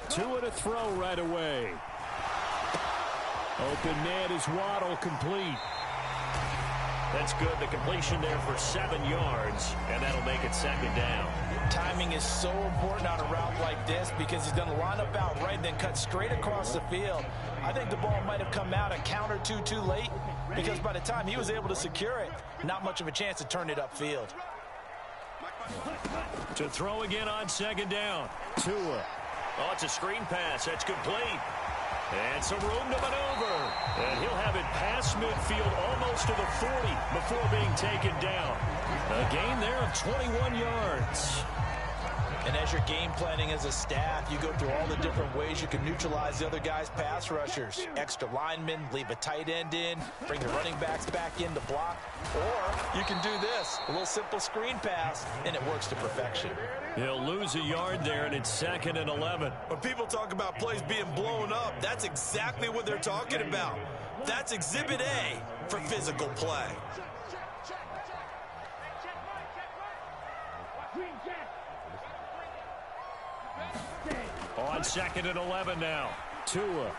Tua to throw right away. Open man is Waddle, complete. That's good. The completion there for 7 yards, and that'll make it second down. Timing is so important on a route like this because he's going to line up out right and then cut straight across the field. I think the ball might have come out a count or two too late because by the time he was able to secure it, not much of a chance to turn it upfield. To throw again on second down. Tua. Oh, it's a screen pass. That's complete. And some room to maneuver. And he'll have it past midfield almost to the 40 before being taken down. A gain there of 21 yards. And as you're game planning as a staff, you go through all the different ways you can neutralize the other guy's pass rushers. Extra linemen, leave a tight end in, bring the running backs back in to block. Or you can do this, a little simple screen pass, and it works to perfection. He'll lose a yard there, and it's 2nd and 11. When people talk about plays being blown up, that's exactly what they're talking about. That's Exhibit A for physical play. On 2nd and 11 now. Tua.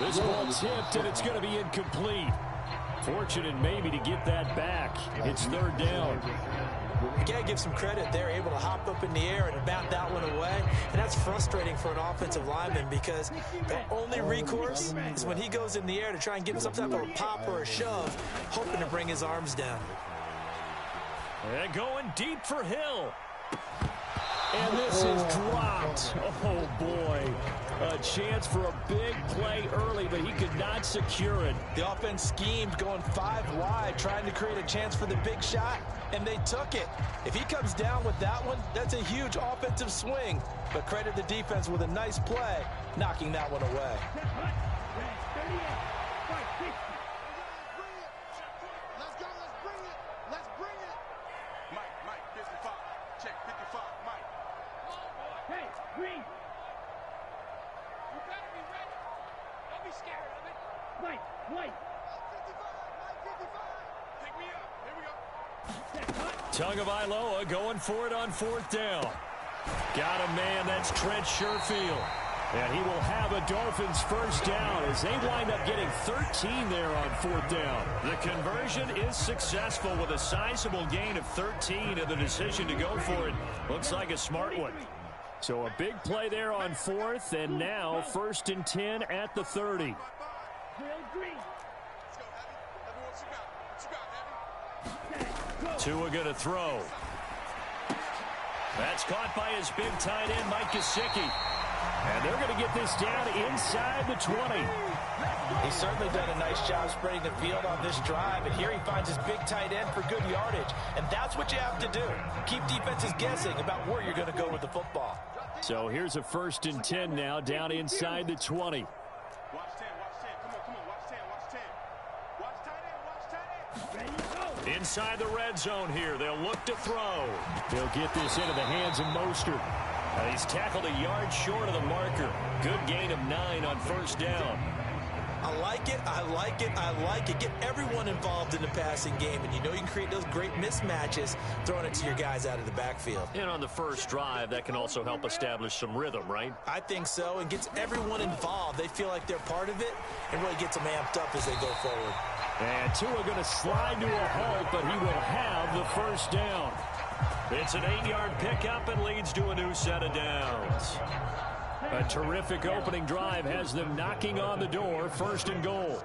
This ball tipped, and it's going to be incomplete. Fortunate maybe to get that back. It's 3rd down. You got to give some credit. They're able to hop up in the air and bat that one away. And that's frustrating for an offensive lineman because the only recourse is when he goes in the air to try and get some type of a pop or a shove, hoping to bring his arms down. And going deep for Hill. And this is dropped. Oh, boy. A chance for a big play early, but he could not secure it. The offense schemed going 5 wide, trying to create a chance for the big shot, and they took it. If he comes down with that one, that's a huge offensive swing. But credit the defense with a nice play, knocking that one away. Tagovailoa going for it on 4th down. Got a man, that's Trent Sherfield. And he will have a Dolphins first down as they wind up getting 13 there on 4th down. The conversion is successful with a sizable gain of 13, and the decision to go for it looks like a smart one. So a big play there on 4th, and now 1st and 10 at the 30. Tua going to throw. That's caught by his big tight end, Mike Gesicki. And they're going to get this down inside the 20. He's certainly done a nice job spreading the field on this drive, and here he finds his big tight end for good yardage. And that's what you have to do. Keep defenses guessing about where you're going to go with the football. So here's a 1st and 10 now down inside the 20. Inside the red zone here. They'll look to throw. They'll get this into the hands of Mostert. He's tackled a yard short of the marker. Good gain of 9 on 1st down. I like it, I like it, I like it. Get everyone involved in the passing game, and you know you can create those great mismatches throwing it to your guys out of the backfield. And on the first drive, that can also help establish some rhythm, right? I think so, and gets everyone involved. They feel like they're part of it, and really gets them amped up as they go forward. And Tua going to slide to a halt, but he will have the first down. It's an 8-yard pickup and leads to a new set of downs. A terrific opening drive has them knocking on the door, 1st and goal.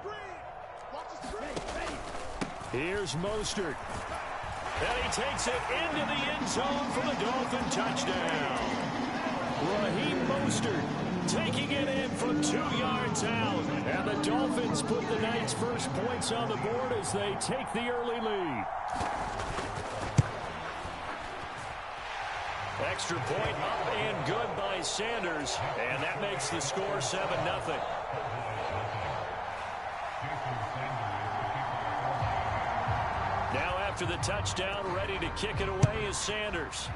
Here's Mostert. And he takes it into the end zone for the Dolphin touchdown. Raheem Mostert taking it in from 2 yards out. And the Dolphins put the Knights' first points on the board as they take the early lead. Extra point up and good by Sanders. And that makes the score 7-0. Now after the touchdown, ready to kick it away is Sanders.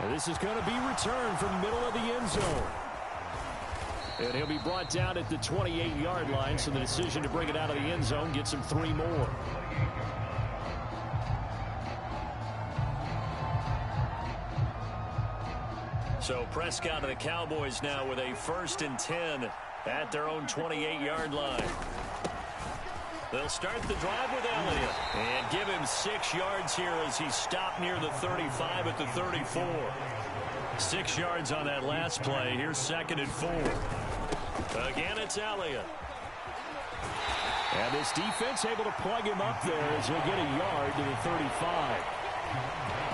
And this is going to be returned from middle of the end zone. And he'll be brought down at the 28-yard line, so the decision to bring it out of the end zone gets him 3 more. So Prescott and the Cowboys now with a 1st and 10 at their own 28-yard line. They'll start the drive with Elliott and give him 6 yards here as he stopped near the 35 at the 34. 6 yards on that last play. Here's 2nd and 4. Again, it's Elliott. And this defense able to plug him up there as he'll get a yard to the 35.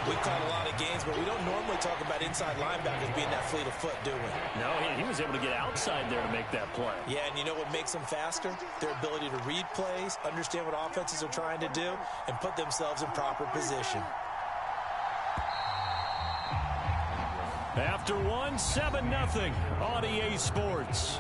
We caught a lot of games, but we don't normally talk about inside linebackers being that fleet of foot, do we? No, he was able to get outside there to make that play. Yeah, and you know what makes them faster? Their ability to read plays, understand what offenses are trying to do, and put themselves in proper position. After one, 7-0 on EA Sports.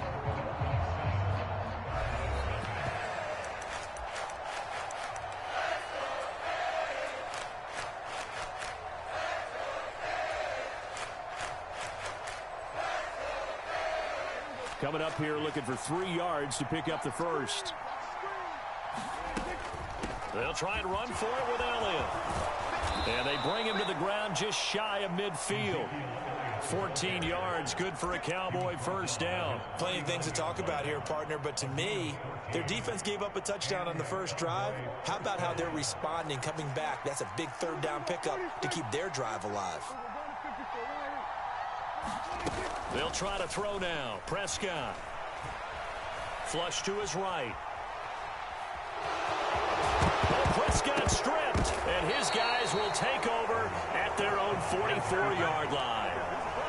Coming up here looking for 3 yards to pick up the first. They'll try and run for it with Elliott. And they bring him to the ground just shy of midfield. 14 yards, good for a Cowboy first down. Plenty of things to talk about here, partner, but to me, their defense gave up a touchdown on the first drive. How about how they're responding, coming back? That's a big 3rd down pickup to keep their drive alive. They'll try to throw now. Prescott. Flush to his right. Oh, Prescott stripped, and his guys will take over at their own 44-yard line.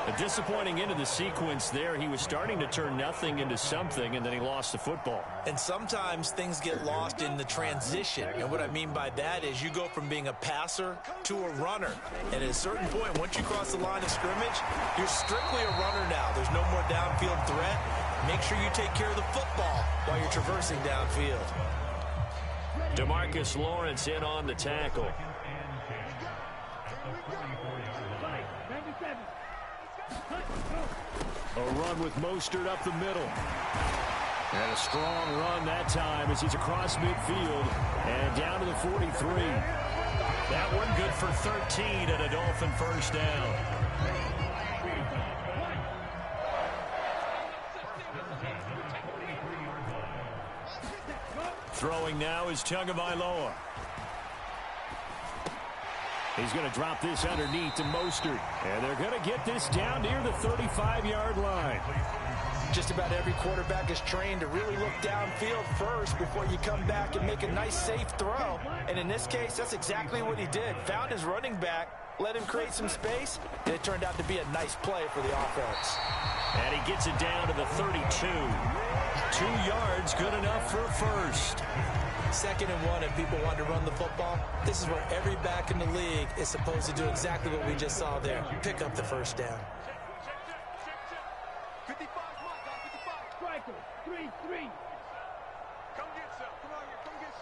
A disappointing end of the sequence there. He was starting to turn nothing into something, and then he lost the football. And sometimes things get lost in the transition. And what I mean by that is you go from being a passer to a runner. And at a certain point, once you cross the line of scrimmage, you're strictly a runner now. There's no more downfield threat. Make sure you take care of the football while you're traversing downfield. DeMarcus Lawrence in on the tackle. A run with Mostert up the middle. And a strong run that time as he's across midfield and down to the 43. That one good for 13 and a Dolphin first down. Throwing now is Tagovailoa. He's going to drop this underneath to Mostert. And they're going to get this down near the 35-yard line. Just about every quarterback is trained to really look downfield first before you come back and make a nice, safe throw. And in this case, that's exactly what he did. Found his running back, let him create some space, and it turned out to be a nice play for the offense. And he gets it down to the 32. 2 yards, good enough for a first. 2nd and 1, if people want to run the football, this is where every back in the league is supposed to do exactly what we just saw there. Pick up the first down. 55, striker, 3-3. Come get some. Come on here, come get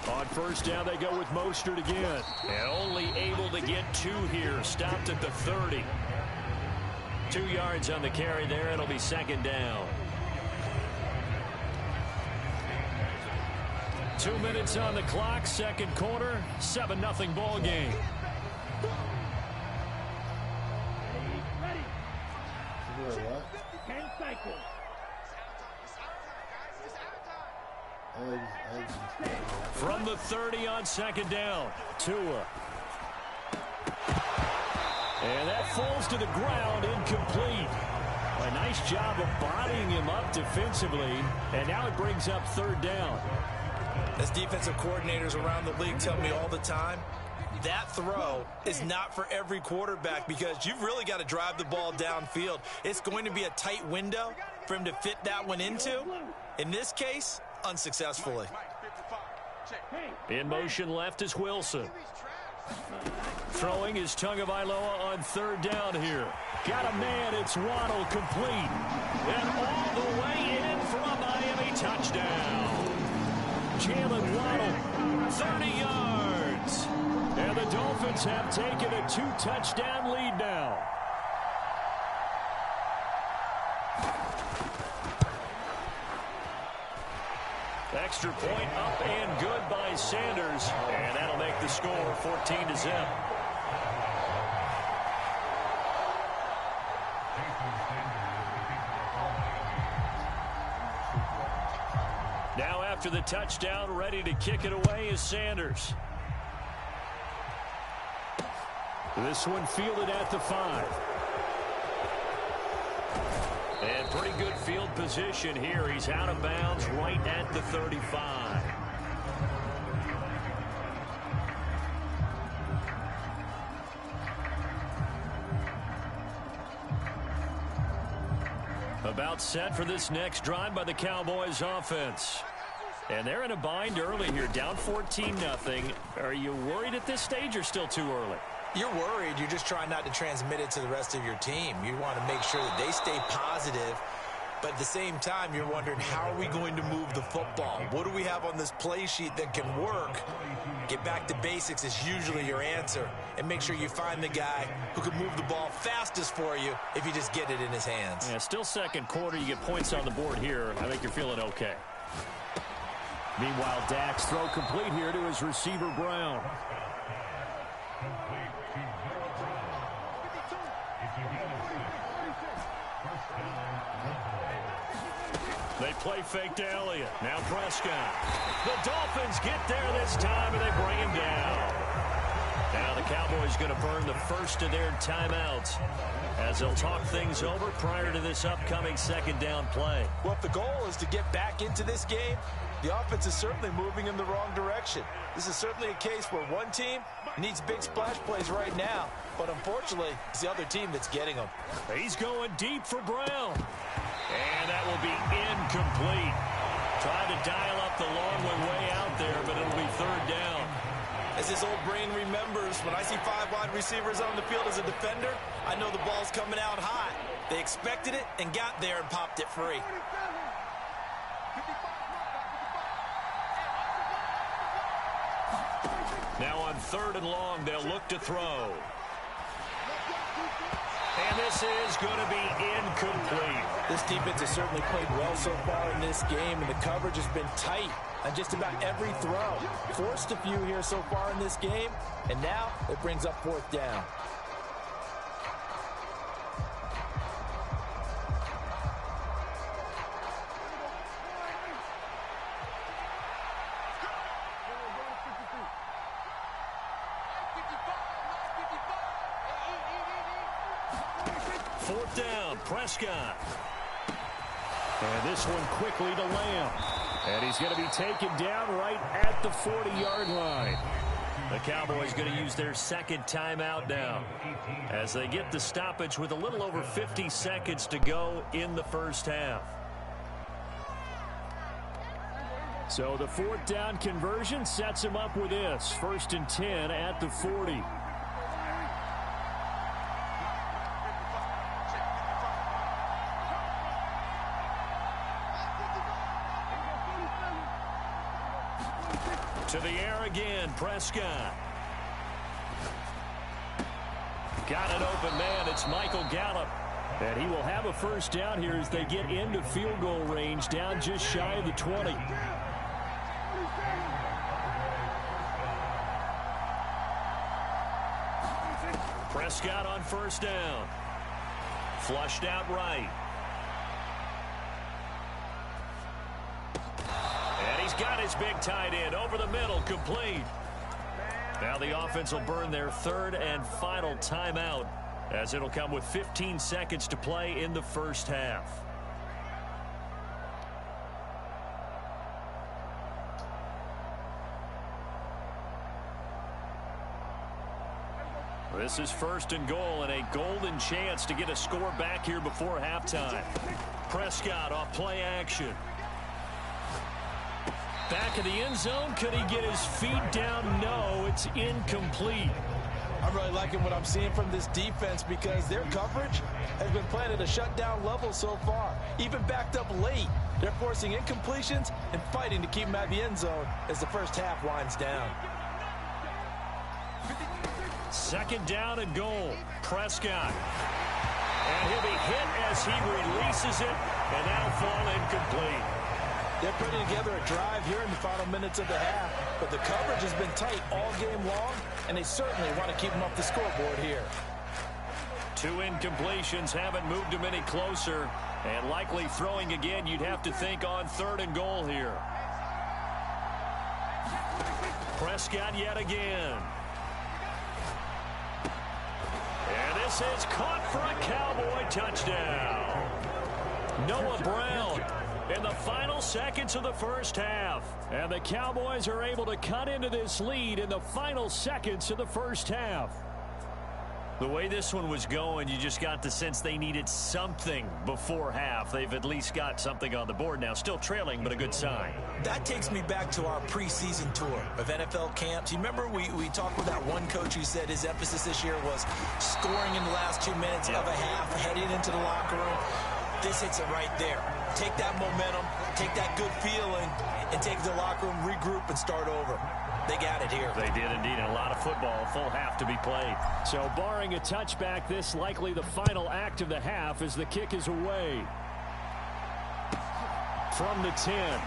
some. On first down, they go with Mostert again. And only able to get 2 here. Stopped at the 30. 2 yards on the carry there. It'll be 2nd down. 2 minutes on the clock, 2nd quarter, 7-0 ball game. Ready. 10 cycles. From the 30 on 2nd down, Tua. And that falls to the ground, incomplete. A nice job of bodying him up defensively, and now it brings up 3rd down. As defensive coordinators around the league tell me all the time, that throw is not for every quarterback because you've really got to drive the ball downfield. It's going to be a tight window for him to fit that one into. In this case, unsuccessfully. In motion left is Wilson. Throwing is Tagovailoa on 3rd down here. Got a man, it's Waddle, complete. And all the way in for a Miami touchdown. Jalen Waddle, 30 yards. And the Dolphins have taken a 2-touchdown lead now. Extra point up and good by Sanders. And that'll make the score 14-0. after the touchdown, ready to kick it away is Sanders. This one fielded at the 5. And pretty good field position here. He's out of bounds right at the 35. About set for this next drive by the Cowboys offense. And they're in a bind early here, down 14-0. Are you worried at this stage or still too early? You're worried. You're just trying not to transmit it to the rest of your team. You want to make sure that they stay positive. But at the same time, you're wondering, how are we going to move the football? What do we have on this play sheet that can work? Get back to basics is usually your answer. And make sure you find the guy who can move the ball fastest for you if you just get it in his hands. Yeah, still second quarter. You get points on the board here. I think you're feeling okay. Meanwhile, Dak's throw complete here to his receiver, Brown. They play fake to Elliott. Now Prescott. The Dolphins get there this time, and they bring him down. Now the Cowboys going to burn the first of their timeouts as they'll talk things over prior to this upcoming second down play. Well, if the goal is to get back into this game, the offense is certainly moving in the wrong direction. This is certainly a case where one team needs big splash plays right now, but unfortunately, it's the other team that's getting them. He's going deep for Brown. And that will be incomplete. Trying to dial up the long one way out there, but it'll be third down. As his old brain remembers, when I see 5 wide receivers on the field as a defender, I know the ball's coming out hot. They expected it and got there and popped it free. Now on third and long, they'll look to throw. And this is going to be incomplete. This defense has certainly played well so far in this game, and the coverage has been tight on just about every throw. Forced a few here so far in this game, and now it brings up fourth down. Fourth down, Prescott. And this one quickly to Lamb. And he's going to be taken down right at the 40-yard line. The Cowboys going to use their second timeout now as they get the stoppage with a little over 50 seconds to go in the first half. So the fourth down conversion sets him up with this. 1st and 10 at the 40. To the air again, Prescott. Got an open man. It's Michael Gallup. And he will have a first down here as they get into field goal range, down just shy of the 20. Prescott on first down. Flushed out right. Got his big tight end over the middle, complete. Now the offense will burn their third and final timeout as it'll come with 15 seconds to play in the first half. This is 1st and goal and a golden chance to get a score back here before halftime. Prescott off play action. Back in the end zone. Could he get his feet down? No, it's incomplete. I'm really liking what I'm seeing from this defense because their coverage has been playing at a shutdown level so far. Even backed up late, they're forcing incompletions and fighting to keep them out of the end zone as the first half winds down. Second down and goal. Prescott. And he'll be hit as he releases it, and that'll fall incomplete. They're putting together a drive here in the final minutes of the half, but the coverage has been tight all game long, and they certainly want to keep them off the scoreboard here. 2 incompletions haven't moved them any closer, and likely throwing again, you'd have to think on 3rd and goal here. Prescott yet again. And this is caught for a Cowboy touchdown. Noah Brown in the final seconds of the first half. And the Cowboys are able to cut into this lead in the final seconds of the first half. The way this one was going, you just got the sense they needed something before half. They've at least got something on the board now. Still trailing, but a good sign. That takes me back to our preseason tour of NFL camps. You remember we talked with that one coach who said his emphasis this year was scoring in the last 2 minutes of a half, heading into the locker room. This hits it right there. Take that momentum, take that good feeling, and take the locker room, regroup, and start over. They got it here. They did indeed. A lot of football, a full half to be played. So barring a touchback, this likely the final act of the half as the kick is away. From the 10.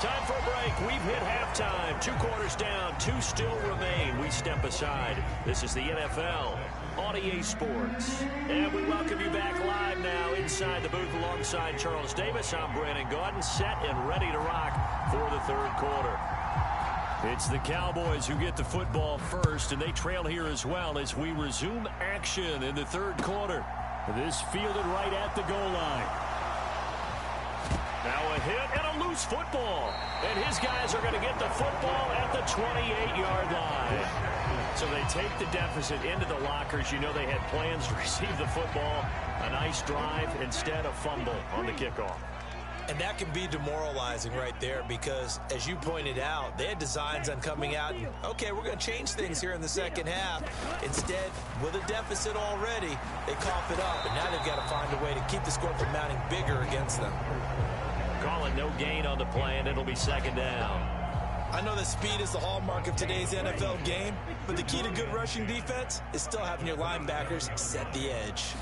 Time for a break. We've hit halftime. 2 quarters down. 2 still remain. We step aside. This is the NFL on EA Sports. And we welcome you back live now inside the booth alongside Charles Davis. I'm Brandon Gaudin, set and ready to rock for the third quarter. It's the Cowboys who get the football first, and they trail here as well as we resume action in the third quarter. This fielded right at the goal line. Now a hit and a loose football. And his guys are going to get the football at the 28-yard line. So they take the deficit into the lockers. You know they had plans to receive the football. A nice drive, instead a fumble on the kickoff. And that can be demoralizing right there because, as you pointed out, they had designs on coming out and, okay, we're going to change things here in the second half. Instead, with a deficit already, they cough it up, and now they've got to find a way to keep the score from mounting bigger against them. Call it no gain on the play, and it'll be second down. I know that speed is the hallmark of today's NFL game, but the key to good rushing defense is still having your linebackers set the edge.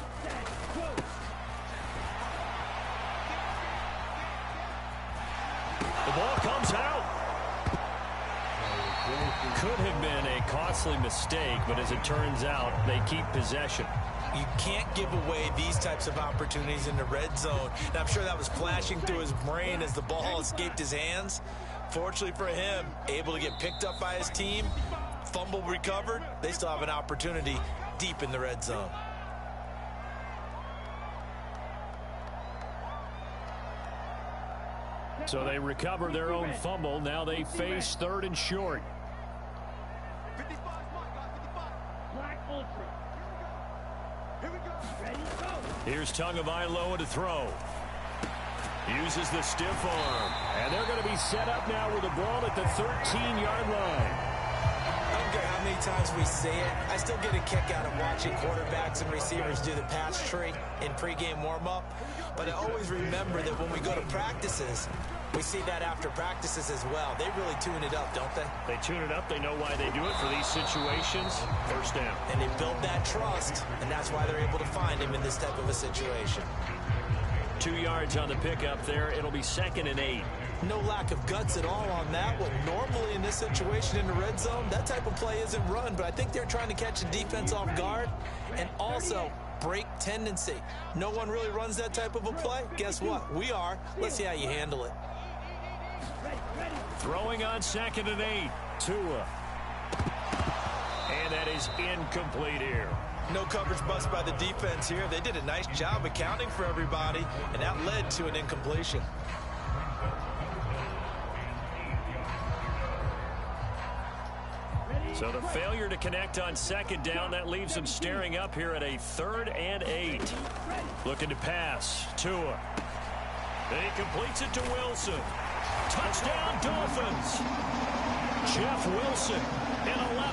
The ball comes out. Could have been a costly mistake, but as it turns out, they keep possession. You can't give away these types of opportunities in the red zone. And I'm sure that was flashing through his brain as the ball escaped his hands. Fortunately for him, able to get picked up by his team, fumble recovered. They still have an opportunity deep in the red zone. So they recover their own fumble. Now they face third and short. 55 Black Ultra. Here we go. Ready, go. Here's Tagovailoa to throw. Uses the stiff arm. And they're going to be set up now with the ball at the 13-yard line. I don't care how many times we say it, I still get a kick out of watching quarterbacks and receivers do the pass tree in pregame warm-up. But I always remember that when we go to practices, we see that after practices as well. They really tune it up, don't they? They tune it up. They know why they do it for these situations. First down. And they build that trust, and that's why they're able to find him in this type of a situation. 2 yards on the pickup there. It'll be 2nd and 8. No lack of guts at all on that one. Normally in this situation in the red zone, that type of play isn't run, but I think they're trying to catch the defense off guard and also break tendency. No one really runs that type of a play. Guess what? We are. Let's see how you handle it. Throwing on 2nd and 8. Tua. And that is incomplete here. No coverage bust by the defense here. They did a nice job accounting for everybody, and that led to an incompletion. So the failure to connect on 2nd down, that leaves them staring up here at a 3rd and 8. Looking to pass. Tua. He completes it to Wilson. Touchdown, Dolphins. Jeff Wilson in 11.